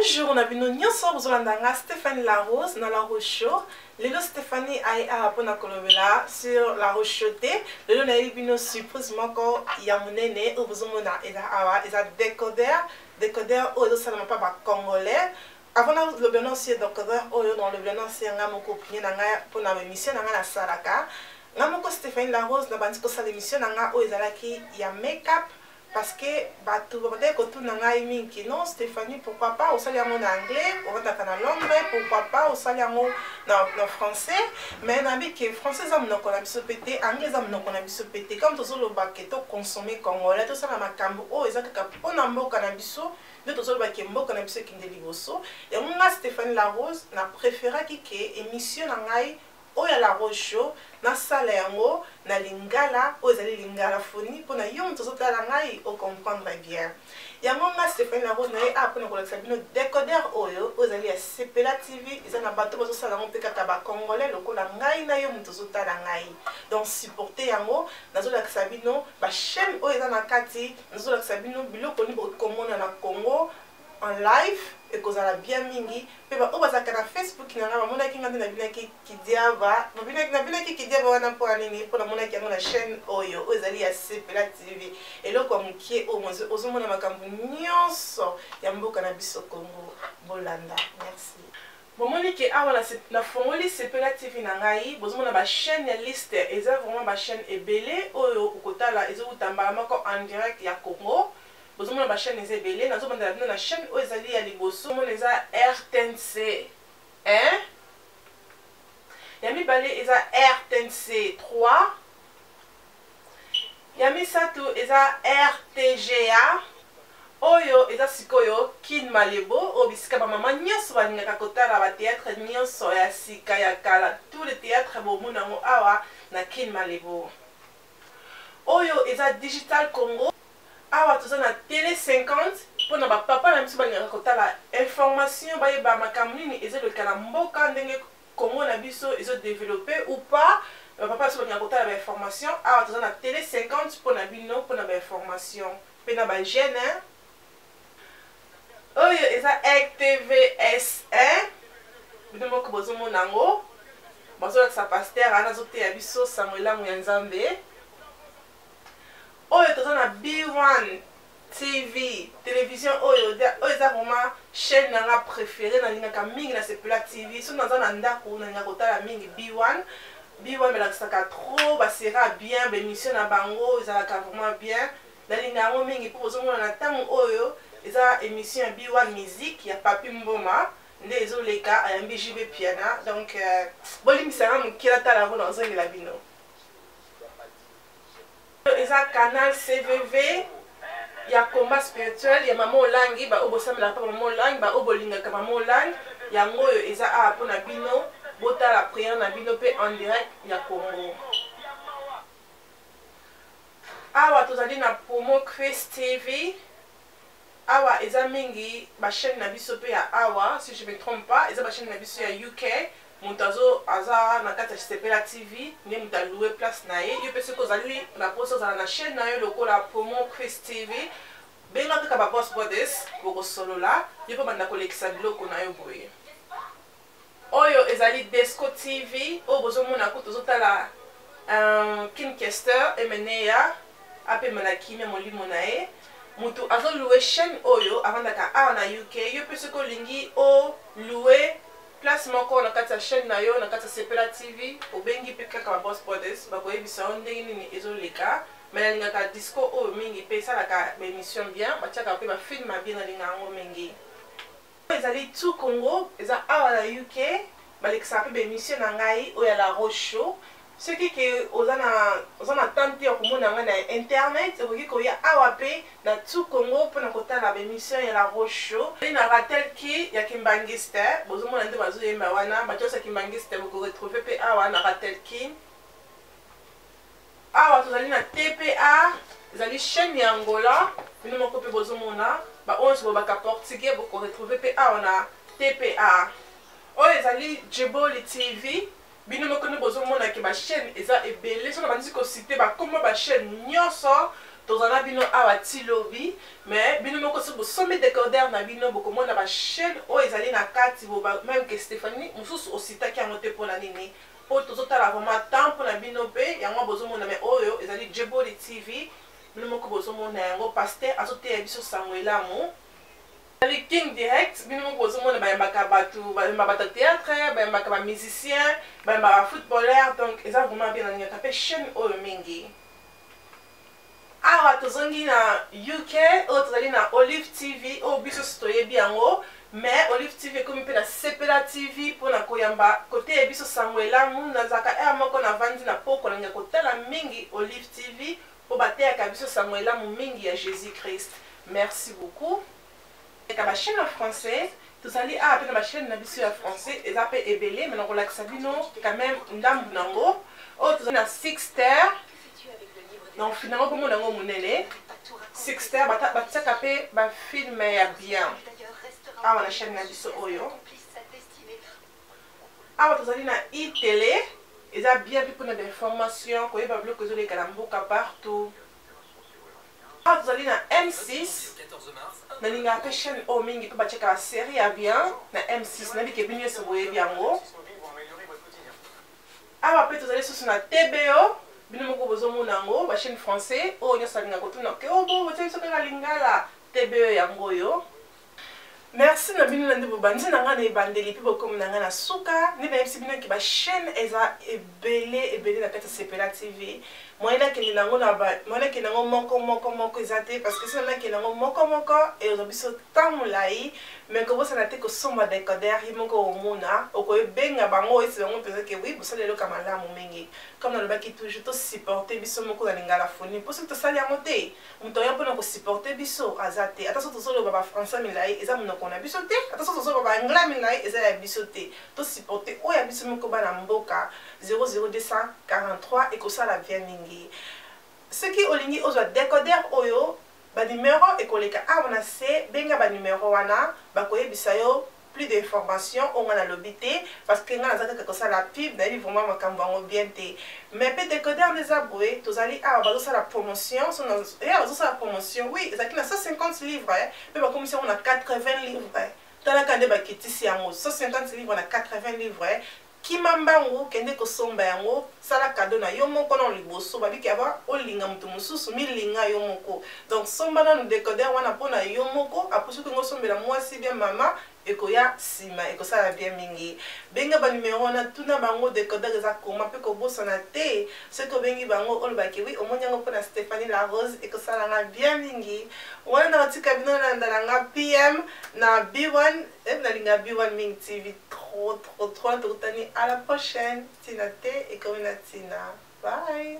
Bonjour, on a vu nous nyonso bozolanda Stéphanie Larose na La Rose Show. Lelo Stéphanie aye apona kolobela sur La Rose Show te. Lelo na bino surprise moko ya munene obozomona eza awa eza décodeur oyo salama pa ba congolais. Avant le blanc c'est décodeur oyo dans le blanc c'est nga moko pini na nga pona émission na nga na salaka. Nga moko Stéphanie Larose na bandi ko sala émission na nga oyo ezalaki ya make-up. Parce que tout le monde dit non, Stéphanie, pourquoi pas, on s'allie en anglais, on va dans la langue, pourquoi pas, on s'allie en français. Mais on a dit que français, on a mis pété, anglais, on a mis pété. Comme tout le baquet, consommer congolais, tout ça, on a cambo, on a mot cannabis, nous tout le baquet, mot cannabis qui est déliboso. Et on a Stéphanie Larose, on a préféré que émission n'angaï. Oya La Rose Show na sala yango na lingala ozali lingala phonique pona yo mtozo tala ngai o comprendre bien yango nga Stéphanie Larose na apona ko lakisa bino décodeur oyo ozali ya Sepela TV eza na bato bazo sala ngo peka ba congolais lokola ngai na yo mtozo tala ngai donc supporter yango nazo lakisa bino ba chaîne oyo eza na kati nazo lakisa bino biloko ni komona na Congo en live et que ça a bien mingi mais bah on va ça Facebook qui n'a pas mon aki ngandi na bina ki diava na bina ki diava wana pour aller pour mon aki na chaîne oyo ozali ya Sepela TV et là comme qui est au moins ozomona makambo nyonso ya mboka na biso Congo bolanda merci bon monique awa na fongoli Sepela TV na ngai bozomona ba chaîne ya liste eza vraiment ba chaîne ebele oyo okotala ezo utambala mako en direct ya Congo. Vous avez une chaîne Ezebele, nous avons une chaîne Ozali à Liboso, nous avons RTNC 1, Yami Balé est RTNC 3, Yami Sato est RTGA, Oyo est Sikoyo, Kin Malebo, Obisika Maman, Nyos Waninga Kotara, la théâtre, Nyos ya Sika Yakala, tous les théâtres Bomunamo Awa, na Kin Malebo. Oyo est Digital Congo. Awa tout ça na télé 50 pour na papa na biso bangaka kotala information ba yeba makambo nini eza le kana mboka ndenge Congo na biso ezo développer ou pas papa so bangaka kotala ba information awa tout ça na télé 50 pour na bino pour na ba information pe na ba jeune oyo eza TVS1 bino moko bozomo nango bazo la sa pasteur ana zote ya biso Samuela Muyanzambe. Oyo toza na B1 TV télévision oyo eza vraiment chaîne nanga préférée na lingaka mingi na Sepela TV so naza na ndako na ngakotala mingi B1 melakisaka trop basera bien bémission na bango ezalaka vraiment bien na linga yango mingi po bozomona na ntango oyo eza émission ya B1 musique ya Papi Mboma nde ezoleka ayambi JB Piana donc bolimisanga mokila tala yango na ozongela bino. Il y a canal CVV, il y a combat spirituel, il y a maman Olangi, il y a Obosam la maman Olangi, il y a Obolinga maman Olangi, il y a Moyo, il y a Apo Nabino, Bota la prière Nabino en direct, il y a Congo. Awa tozali na promo Chris TV. Awa eza mingi ba chaîne na biso pe ya Awa, si je me trompe pas, eza ba chaîne na biso ya UK. Montazo aza na kata Sepela TV ni muta louer place na ye yo pese ko zali na poso za na chaîne na yo lokola promo Chris TV benga ka ba boss brothers boko solo la yo pa banda kolekisa biloko na yo boye oyo ezali Desco TV o bozomona ko tozotala Kincaster Emeneya ape manakime molimo na ye mutu azo louer chaîne oyo avandaka awa na UK yo pese ko lingi o louer place moko na kati ya chaîne na yo na kati ya Sepela TV obengi pe kaka ba boss brothers bakoyebisa ndenge nini ezoleka mais nalingaka disco oyo mingi pe esalaka ba émission bien batiaka pe ba film bien nalinga yango mingi ezali tout Congo eza awa na UK balekisa pe ba émission na ngai oyo ya La Rose Show ce qui que ozana tante ya komona nga na internet okoki koya awa pe na tout Congo mpona kotala ba émission ya La Rose Show na ratel ki ya Kimbangiste bozomona nde bazoyemba wana batiosa Kimbangiste boko retrouver pe awa na ratel ki awa tozali na TPA ezali chaîne ya Angola bino moko pe bozomona ba 11 bobaka portugais boko retrouver pe awa na TPA oyo ezali Jeboli TV bino moko ne bozomona ke ba chaîne eza ebele so na bandisi ko citer ba comment ba chaîne nyonso tozana bino awa ti lobi mais bino moko so bosombi décodeur na bino bokomona ba chaîne oyo ezali na kati même que Stéphanie mosusu ositaki yango te mpona nini po tozotala vraiment temps mpona bino mpe yango bozomona mais oyo ezali Djeboli TV bino moko bozomona yango paster azoteya biso sango elamu ezali King Direct bino moko bozomona bayembaka bato bayembaka théâtre bayembaka bamusicien bayembaka footballeur donc eza vraiment bien nalingaka mpe chaîne oyo mingi. Awa tozongi na UK oyo tozali na Olive TV oyo biso toyebi yango mais Olive TV ekomi mpe na Sepela TV mpona koyamba koteya biso sango elamu nazalaka ere moko na vandi na poko nalinga kotala mingi Olive TV mpo bateyaka biso sango elamu mingi ya Jésus Christ. Merci beaucoup. Eka ba chaîne en français tozali awa mpe na ba chaîne na biso ya français eza mpe ebele mais nakolakisa bino quand même ndambu nango oyo tozali na Sixter. Donc finalement comme on a monene Sixter batiaka pe ba film ya bien awa na chaîne na biso oyo awa tozali na iTélé eza bien pe mpona bainformation koyeba biloko ezoleka na mboka partout awa tozali na M6 nalingaka pe chaîne oyo mingi mpe batiaka basérie ya bien na M6 nabike bino nyonso boyebi yango awa pe tozali susu na TBO bino moko bozomona yango ba chaîne français oyo nyonso alinga kotuna ke obo botia biso kaka lingala TBO yango oyo. Merci na bino na nde bobandi na nga na ebandeli mpe bokomi na nga na suka nde nayebisi bino ke ba chaîne eza ebele na kati ya Sepela TV moyen nakende nango moko eza te parce que soki nakende nango moko ezwa biso temps molai mais kobosana te kosomba décodeur ye moko omona okoyebenga bango esi bango mpenza ke wi bosala eloka malamu mingi comme nalobaki toujours tosupporte biso moko na lingala foni mpo soki tosali yango te moto oya mpona kosupporte biso aza te ata soki tozoloba bafrançais milai eza monoko na biso te ata soki tozoloba baangla milai eza ya biso te tosupporte oyo ya biso moko bana mboka 00243 ekosala bien mingi soki olingi ozwa décodeur oyo banumero ekoleka awa na se benga banumero wana bakoyebisa yo plus d'information onga na lobi te parce que nga naza kaka kosala pub nayebi vraiment makambo yango bien te mais mpe décodeur neza boye tozali awa bazosala promotion bazosala promotion oui ezalaki na 150 livres mpe bakomisi yango na 80 livres talaka nde bakitisi yango 150 livres na 80 livres kima mbangu kende kosomba yango sala kado na yo moko na liboso babiki aba olinga mutu mosusu milinga yo moko donc somba na décodeur wana mpona yo moko apusu kengo sombela mwasi bien mama ekoya sima ekosala bien mingi benga banumero wana tuna bango décodeur eza koma mpe kobosana te soki obengi bango olobaki wi omoni yango mpona Stéphanie La Rose ekosalanga bien mingi wana na kotika bino nalandalanga PM na B1 nalinga B1 Mingi TV trop tokutani à la prochaine tina te ekomi na tina bye.